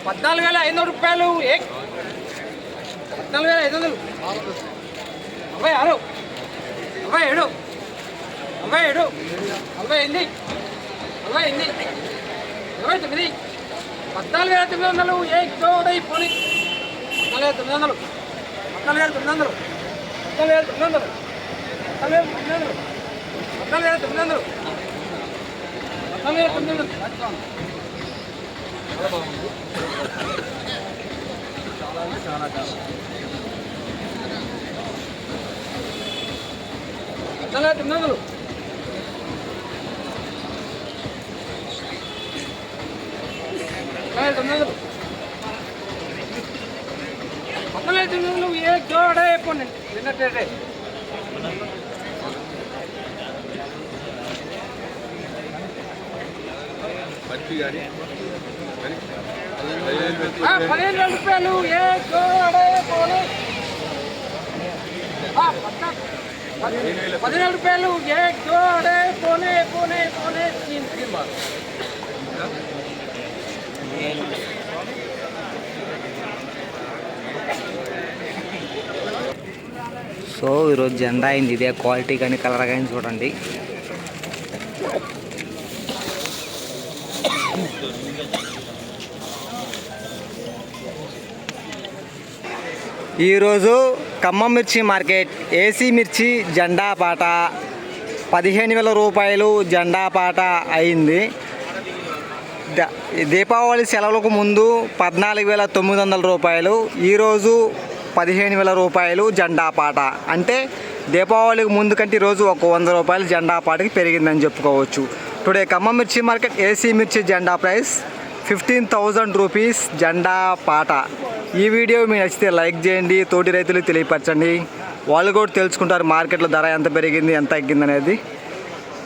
₹14,500 14,500 46 47 47 48 48 29 14,900 एक जोड़ई पोनी 14,900 14,900 14,900 14,900 एक जोड़े पोनी ₹15,000 एक जोड़े पोनी ₹15,000 एक जोड़े पोने पोने पोने 3 बार సో ఈరోజు జెండా అయింది. ఇదే క్వాలిటీ కానీ కలర్ కానీ చూడండి. ఈరోజు ఖమ్మం మిర్చి మార్కెట్ ఏసీ మిర్చి జెండా పాట ₹15,000 జెండా పాట అయింది. దీపావళి సెలవులకు ముందు ₹14,900, ఈరోజు ₹15,000 జెండా పాట. అంటే దీపావళికి ముందు కంటే ఈరోజు ఒక ₹100 జెండా పాటకి పెరిగిందని చెప్పుకోవచ్చు. టుడే ఖమ్మం మిర్చి మార్కెట్ ఏసీ మిర్చి జెండా ప్రైస్ ₹15,000 జెండా పాట. ఈ వీడియో మీకు నచ్చితే లైక్ చేయండి, తోటి రైతులకు తెలియపరచండి. వాళ్ళు కూడా తెలుసుకుంటారు మార్కెట్లో ధర ఎంత పెరిగింది ఎంత తగ్గింది అనేది.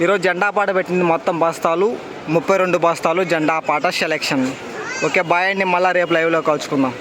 ఈరోజు జెండా పాట పెట్టింది మొత్తం బస్తాలు 32 బస్తాలు జెండా పాట సెలెక్షన్. ఓకే బాయ్ అండి, మళ్ళీ రేపు లైవ్లో కలుసుకుందాం.